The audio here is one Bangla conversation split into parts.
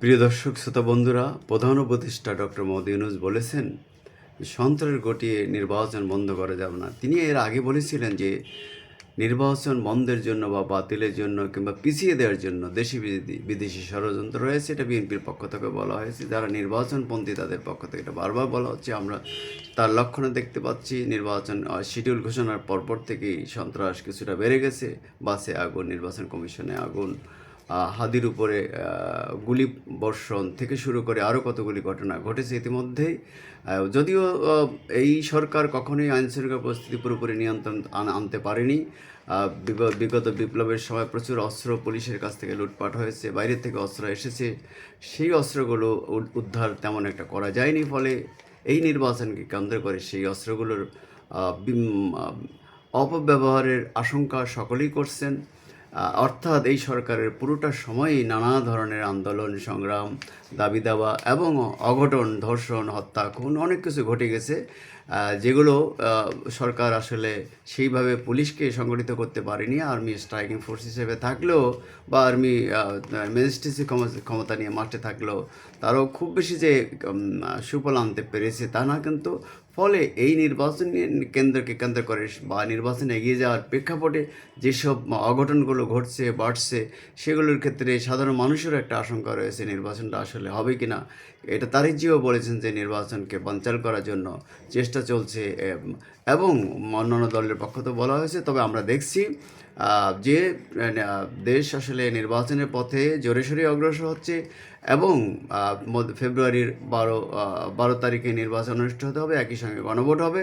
প্রিয় দর্শক শ্রোতা বন্ধুরা, প্রধান উপদেষ্টা ডক্টর মোহাম্মদ ইউনূস বলেছেন সন্ত্রাস ঘটিয়ে নির্বাচন বন্ধ করা যাবে না। তিনি এর আগে বলেছিলেন যে নির্বাচন বন্ধের জন্য বা বাতিলের জন্য কিংবা পিছিয়ে দেওয়ার জন্য দেশি বিদেশি ষড়যন্ত্র রয়েছে, এটা বিএনপির পক্ষ থেকে বলা হয়েছে। যারা নির্বাচনপন্থী তাদের পক্ষ থেকে এটা বারবার বলা হচ্ছে। আমরা তার লক্ষণে দেখতে পাচ্ছি নির্বাচন শিডিউল ঘোষণার পরপর থেকেই সন্ত্রাস কিছুটা বেড়ে গেছে। বাসে আগুন, নির্বাচন কমিশনে আগুন, হাদির উপরে গুলি বর্ষণ থেকে শুরু করে আরও কতগুলি ঘটনা ঘটেছে ইতিমধ্যেই। যদিও এই সরকার কখনোই আইনশৃঙ্খলা পরিস্থিতি পুরোপুরি নিয়ন্ত্রণ আনতে পারেনি। বিগত বিপ্লবের সময় প্রচুর অস্ত্র পুলিশের কাছ থেকে লুটপাট হয়েছে, বাইরের থেকে অস্ত্র এসেছে, সেই অস্ত্রগুলো উদ্ধার তেমন একটা করা যায়নি। ফলে এই নির্বাচনকে কেন্দ্র করে সেই অস্ত্রগুলোর অপব্যবহারের আশঙ্কা সকলেই করছেন। অর্থাৎ এই সরকারের পুরোটা সময়ই নানা ধরনের আন্দোলন, সংগ্রাম, দাবি দাওয়া এবং অঘটন, ধর্ষণ, হত্যা, খুন অনেক কিছু ঘটে গেছে, যেগুলো সরকার আসলে সেইভাবে পুলিশকে সংগঠিত করতে পারেনি। আর্মি স্ট্রাইকিং ফোর্স হিসেবে থাকলেও বা আর্মি ম্যাজিস্ট্রেসি ক্ষমতা নিয়ে মাঠে থাকলেও তারাও খুব বেশি যে সুফল আনতে পেরেছে তা না। কিন্তু ফলে এই নির্বাচন কেন্দ্রকে কেন্দ্র করে বা নির্বাচনে এগিয়ে যাওয়ার প্রেক্ষাপটে যেসব অঘটনগুলো ঘটছে বাড়ছে, সেগুলোর ক্ষেত্রে সাধারণ মানুষেরও একটা আশঙ্কা রয়েছে নির্বাচনটা আসলে হবে কি না। এটা তারিক জিও বলেছেন যে নির্বাচনকে বানচাল করার জন্য চেষ্টা চলছে, এবং অন্যান্য দলের পক্ষ তো বলা হয়েছে। তবে আমরা দেখছি যে দেশ আসলে নির্বাচনের পথে জোরে সোরে অগ্রসর হচ্ছে, এবং ফেব্রুয়ারির 12 তারিখে নির্বাচন অনুষ্ঠিত হতে হবে, একই সঙ্গে গণভোট হবে,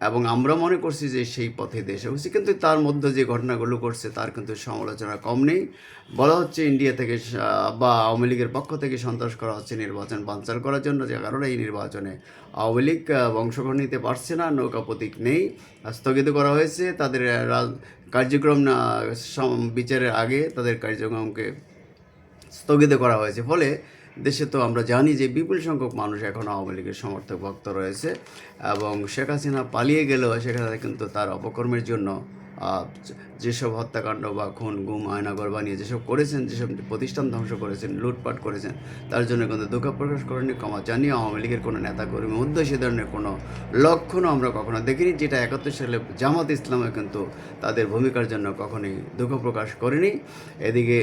এবং আমরা মনে করছি যে সেই পথে দেশ এগোচ্ছে। কিন্তু তার মধ্যে যে ঘটনাগুলো করছে তার কিন্তু সমালোচনা কম নেই। বলা হচ্ছে ইন্ডিয়া থেকে বা আওয়ামী লীগের পক্ষ থেকে সন্ত্রাস করা হচ্ছে নির্বাচন বানচাল করার জন্য, যে কারণে এই নির্বাচনে আওয়ামী লীগ অংশগ্রহণ নিতে পারছে না, নৌকা প্রতীক নেই, স্থগিত করা হয়েছে তাদের কার্যক্রম বিচারের আগে তাদের কার্যক্রমকে স্থগিত করা হয়েছে। ফলে দেশে তো আমরা জানি যে বিপুল সংখ্যক মানুষ এখন আওয়ামী লীগের সমর্থক ভক্ত রয়েছে, এবং শেখ হাসিনা পালিয়ে গেলেও সেখানে কিন্তু তার অপকর্মের জন্য যেসব হত্যাকাণ্ড বা খুন, গুম, আয়নাঘর বানিয়ে যেসব করেছেন, যেসব প্রতিষ্ঠান ধ্বংস করেছেন, লুটপাট করেছেন, তার জন্য কিন্তু দুঃখ প্রকাশ করেনি। ক্ষমা জানিয়ে আওয়ামী লীগের কোনো নেতাকর্মীর মধ্যে সে ধরনের কোনো লক্ষণও আমরা কখনো দেখিনি, যেটা 71 সালে জামাত ইসলামে কিন্তু তাদের ভূমিকার জন্য কখনোই দুঃখ প্রকাশ করেনি। এদিকে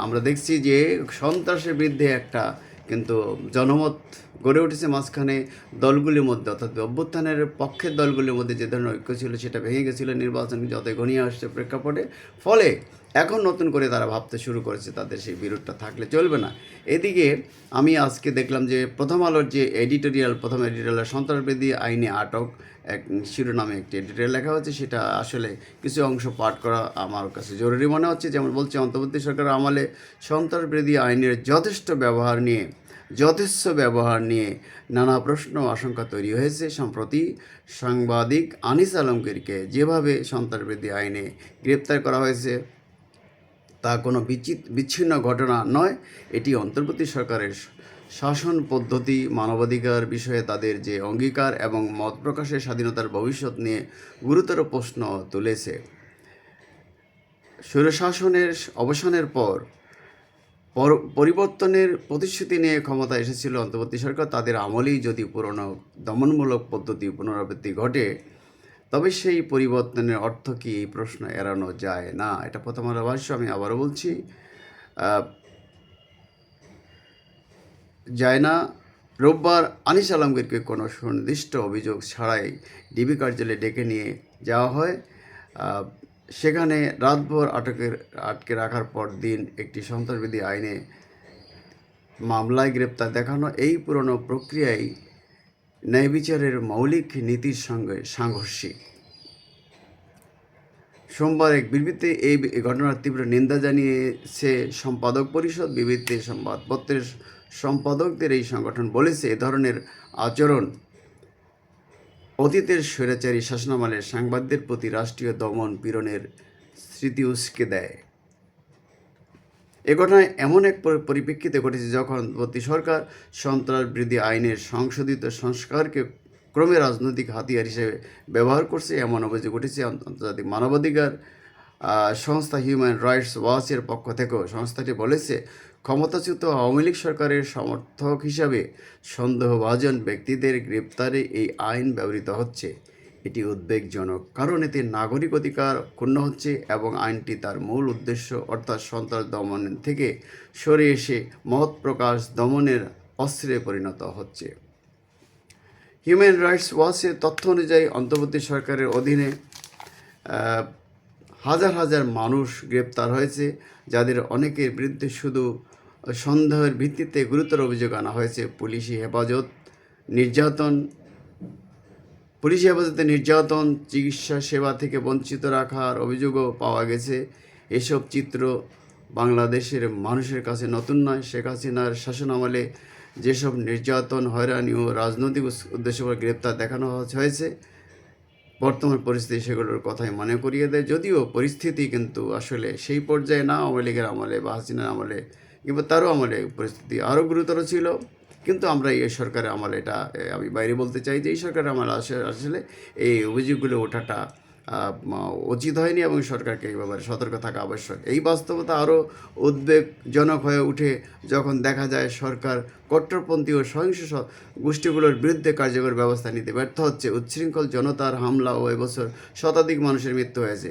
আমরা দেখছি যে সন্ত্রাসের বিরুদ্ধে একটা কিন্তু জনমত গড়ে উঠেছে মাঝখানে দলগুলির মধ্যে, অর্থাৎ অভ্যুত্থানের পক্ষের দলগুলির মধ্যে যে ধরনের ঐক্য ছিল সেটা ভেঙে গেছিলো নির্বাচন যতই ঘনিয়ে আসছে প্রেক্ষাপটে। ফলে এখন নতুন করে তারা ভাবতে শুরু করেছে তাদের সেই বিরোধটা থাকলে চলবে না। এদিকে আমি আজকে দেখলাম যে প্রথম আলোর যে প্রথম এডিটোরিয়াল সন্ত্রাসবিরোধী আইনে আটক এক শিরোনামে একটি এডিটোরিয়াল লেখা হচ্ছে, সেটা আসলে কিছু অংশ পাঠ করা আমার কাছে জরুরি মনে হচ্ছে। যেমন বলছে, অন্তর্বর্তী সরকার আমলে সন্ত্রাসবিরোধী আইনের যথেষ্ট ব্যবহার নিয়ে নানা প্রশ্ন আশঙ্কা তৈরি হয়েছে। সম্প্রতি সাংবাদিক আনিস আলমগীরকে যেভাবে সন্ত্রাসবিরোধী আইনে গ্রেপ্তার করা হয়েছে তা কোনো বিচ্ছিন্ন ঘটনা নয়। এটি অন্তর্বর্তী সরকারের শাসন পদ্ধতি, মানবাধিকার বিষয়ে তাদের যে অঙ্গীকার এবং মত প্রকাশের স্বাধীনতার ভবিষ্যৎ নিয়ে গুরুতর প্রশ্ন তুলেছে। স্বৈরশাসনের অবসানের পর পরিবর্তনের প্রতিশ্রুতি নিয়ে ক্ষমতা এসেছিল অন্তর্বর্তী সরকার। তাদের আমলেই যদি পুরনো দমনমূলক পদ্ধতি পুনরাবৃত্তি ঘটে, তবে সেই পরিবর্তনের অর্থ কী, এই প্রশ্ন এড়ানো যায় না। এটা প্রথম আলো ভাষ্য, আমি আবারও বলছি, যায় না। রোববার আনিস আলমগীরকে কোনো সুনির্দিষ্ট অভিযোগ ছাড়াই ডিবি কার্যালয়ে ডেকে নিয়ে যাওয়া হয়। সেখানে রাতভর আটকে রাখার পর দিন একটি সন্ত্রাসবিরোধী আইনে মামলায় গ্রেপ্তার দেখানো, এই পুরনো প্রক্রিয়ায় ন্যায় বিচারের মৌলিক নীতির সঙ্গে সাংঘর্ষিক। সোমবার এক বিবৃতিতে এই ঘটনার তীব্র নিন্দা জানিয়েছে সম্পাদক পরিষদ। বিবৃতিতে সংবাদপত্রের সম্পাদকদের এই সংগঠন বলেছে, এ ধরনের আচরণ অতীতের স্বৈরাচারী শাসনামলের সাংবাদিকদের প্রতি রাষ্ট্রীয় দমন পীড়নের স্মৃতি উস্কে দেয়। এ ঘটনায় এমন এক পরিপ্রেক্ষিতে ঘটেছে যখন অন্তর্বর্তী সরকার সন্ত্রাসবিরোধী আইনের সংশোধিত সংস্কারকে ক্রমে রাজনৈতিক হাতিয়ার হিসেবে ব্যবহার করছে, এমন অভিযোগ উঠেছে। আন্তর্জাতিক মানবাধিকার সংস্থা হিউম্যান রাইটস ওয়াচের পক্ষ থেকেও সংস্থাটি বলেছে, ক্ষমতাচ্যুত আওয়ামী লীগ সরকারের সমর্থক হিসাবে সন্দেহভাজন ব্যক্তিদের গ্রেপ্তারে এই আইন ব্যবহৃত হচ্ছে। এটি উদ্বেগজনক, কারণ এতে নাগরিক অধিকার ক্ষুণ্ণ হচ্ছে এবং আইনটি তার মূল উদ্দেশ্য অর্থাৎ সন্ত্রাস দমন থেকে সরে এসে মত প্রকাশ দমনের অস্ত্রে পরিণত হচ্ছে। হিউম্যান রাইটস ওয়াচের তথ্য অনুযায়ী অন্তর্বর্তী সরকারের অধীনে হাজার হাজার মানুষ গ্রেপ্তার হয়েছে, যাদের অনেকের বিরুদ্ধে শুধু সন্দেহের ভিত্তিতে গুরুতর অভিযোগ আনা হয়েছে। পুলিশি হেফাজতে নির্যাতন, চিকিৎসা সেবা থেকে বঞ্চিত রাখার অভিযোগও পাওয়া গেছে। এসব চিত্র বাংলাদেশের মানুষের কাছে নতুন নয়। শেখ হাসিনার শাসনামলে যেসব নির্যাতন, হয়রানি ও রাজনৈতিক উদ্দেশ্য করে গ্রেপ্তার দেখানো হয়েছে, বর্তমান পরিস্থিতি সেগুলোর কথাই মনে করিয়ে দেয়। যদিও পরিস্থিতি কিন্তু আসলে সেই পর্যায়ে না, আওয়ামী লীগের আমলে বা হাসিনার আমলে কিংবা তারও আমলে পরিস্থিতি আরও গুরুতর ছিল। কিন্তু আমরা এই সরকারের আমলে, এটা আমি বাইরে বলতে চাই যে এই সরকারের আমলে আসলে এই অভিযোগগুলো ওঠাটা উচিত হয়নি এবং সরকারকে এই ব্যাপারে সতর্ক থাকা আবশ্যক। এই বাস্তবতা আরও উদ্বেগজনক হয়ে ওঠে যখন দেখা যায় সরকার কট্টরপন্থী ও সহিংস গোষ্ঠীগুলোর বিরুদ্ধে কার্যকর ব্যবস্থা নিতে ব্যর্থ হচ্ছে। উচ্ছৃঙ্খল জনতার হামলা ও এবছর শতাধিক মানুষের মৃত্যু হয়েছে।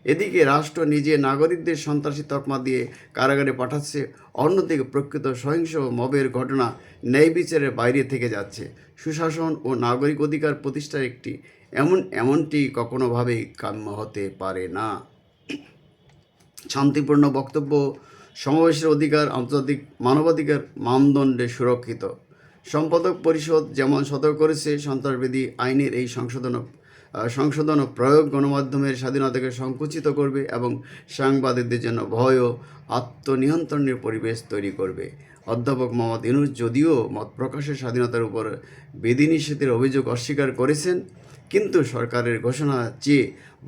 এদিকে রাষ্ট্র নিজে নাগরিকদের সন্ত্রাসী তকমা দিয়ে কারাগারে পাঠাচ্ছে, অন্যদিকে প্রকৃত সহিংস মবের ঘটনা ন্যায় বিচারের বাইরে থেকে যাচ্ছে। সুশাসন ও নাগরিক অধিকার প্রতিষ্ঠার এমনটি কখনোভাবেই কাম্য হতে পারে না। শান্তিপূর্ণ বক্তব্য সমাবেশের অধিকার আন্তর্জাতিক মানবাধিকার মানদণ্ডে সুরক্ষিত। সম্পাদক পরিষদ যেমন সতর্ক করেছে, সন্ত্রাসবিধি আইনের এই সংশোধন ও প্রয়োগ গণমাধ্যমের স্বাধীনতাকে সংকুচিত করবে এবং সাংবাদিকদের জন্য ভয় ও আত্মনিয়ন্ত্রণের পরিবেশ তৈরি করবে। অধ্যাপক মোহাম্মদ ইউনূস যদিও মত প্রকাশের স্বাধীনতার উপর বিধিনিষেধের অভিযোগ অস্বীকার করেছেন, কিন্তু সরকারের ঘোষণা চেয়ে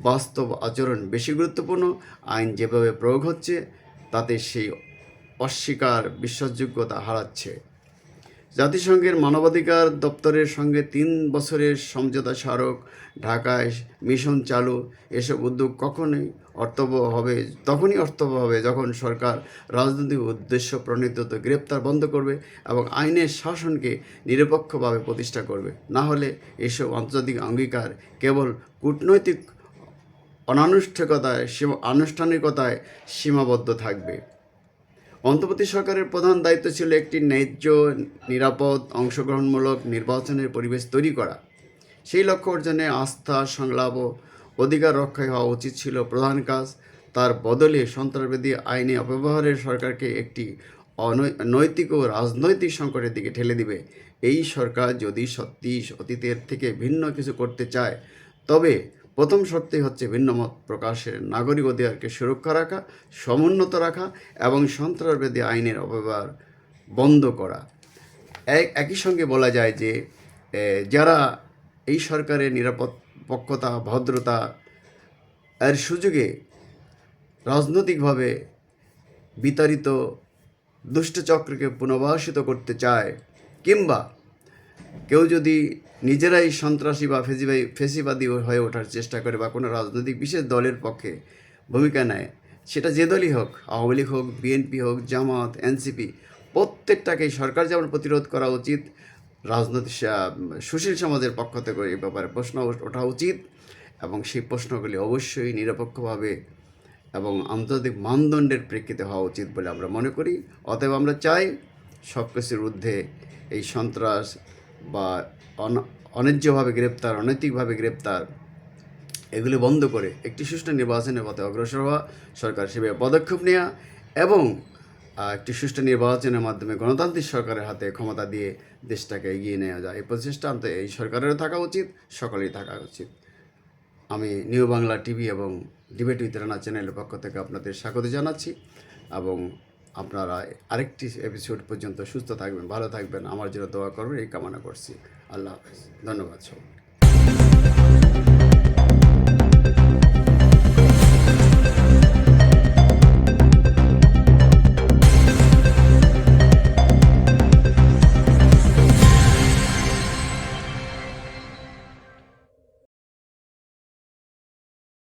বাস্তব আচরণ বেশি গুরুত্বপূর্ণ। আইন যেভাবে প্রয়োগ হচ্ছে তাতে সেই অস্বীকার বিশ্বাসযোগ্যতা হারাচ্ছে। জাতিসংঘের মানবাধিকার দপ্তরের সঙ্গে 3 বছরের সমঝোতা স্মারক, ঢাকায় মিশন চালু, এসব উদ্যোগ তখনই অর্থবহ হবে যখন সরকার রাজনৈতিক উদ্দেশ্য প্রণীত গ্রেপ্তার বন্ধ করবে এবং আইনের শাসনকে নিরপেক্ষভাবে প্রতিষ্ঠা করবে। না হলে এসব আন্তর্জাতিক অঙ্গীকার কেবল কূটনৈতিক আনুষ্ঠানিকতায় সীমাবদ্ধ থাকবে। অন্তর্বর্তী সরকারের প্রধান দায়িত্ব ছিল একটি ন্যায্য, নিরাপদ, অংশগ্রহণমূলক নির্বাচনের পরিবেশ তৈরি করা। সেই লক্ষ্য অর্জনে আস্থা, সংলাপ ও অধিকার রক্ষাই হওয়া উচিত ছিল প্রধান কাজ। তার বদলে সন্ত্রাসবাদী আইনে অপব্যবহারের সরকারকে একটি নৈতিক ও রাজনৈতিক সংকটের দিকে ঠেলে দিবে। এই সরকার যদি সত্যি অতীতের থেকে ভিন্ন কিছু করতে চায়, তবে প্রথম শর্তই হচ্ছে ভিন্নমত প্রকাশের নাগরিক অধিকারকে সুরক্ষা রাখা, সমুন্নত রাখা এবং সন্ত্রাসবাদী আইনের অপব্যবহার বন্ধ করা। একই সঙ্গে বলা যায় যে যারা এই সরকারের নিরপেক্ষতা, ভদ্রতা এর সুযোগে রাজনৈতিকভাবে বিতাড়িত দুষ্টচক্রকে পুনর্বাসিত করতে চায়, কিংবা কেউ যদি নিজেরাই সন্ত্রাসী বা ফেসিবাদী হয়ে ওঠার চেষ্টা করে বা কোনো রাজনৈতিক বিশেষ দলের পক্ষে ভূমিকা নেয়, সেটা যে দলই হোক, আওয়ামী লীগ হোক, বিএনপি হোক, জামাত, এনসিপি, প্রত্যেকটাকেই সরকার যেমন প্রতিরোধ করা উচিত, রাজনৈতিক সুশীল সমাজের পক্ষ থেকে এই ব্যাপারে প্রশ্ন ওঠা উচিত এবং সেই প্রশ্নগুলি অবশ্যই নিরপেক্ষভাবে এবং আন্তর্জাতিক মানদণ্ডের প্রেক্ষিতে হওয়া উচিত বলে আমরা মনে করি। অতএব আমরা চাই সব কিছুর ঊর্ধ্বে এই সন্ত্রাস বা অন্যায্যভাবে গ্রেপ্তার, অনৈতিকভাবে গ্রেপ্তার, এগুলি বন্ধ করে একটি সুষ্ঠু নির্বাচনের পথে অগ্রসর হওয়া, সরকার সেভাবে পদক্ষেপ নেওয়া এবং একটি সুষ্ঠু নির্বাচনের মাধ্যমে গণতান্ত্রিক সরকারের হাতে ক্ষমতা দিয়ে দেশটাকে এগিয়ে নেওয়া যায়। এই প্রচেষ্টা এই সরকারেরও থাকা উচিত, সকলেই থাকা উচিত। আমি নিউ বাংলা টিভি এবং ডিবেট উইথ রানা চ্যানেলের পক্ষ থেকে আপনাদের স্বাগত জানাচ্ছি এবং আপনারা আরেকটি এপিসোড পর্যন্ত সুস্থ থাকবেন, ভালো থাকবেন, আমার জন্য দোয়া করবেন, এই কামনা করছি। আল্লাহ হাফেজ। ধন্যবাদ সবাই।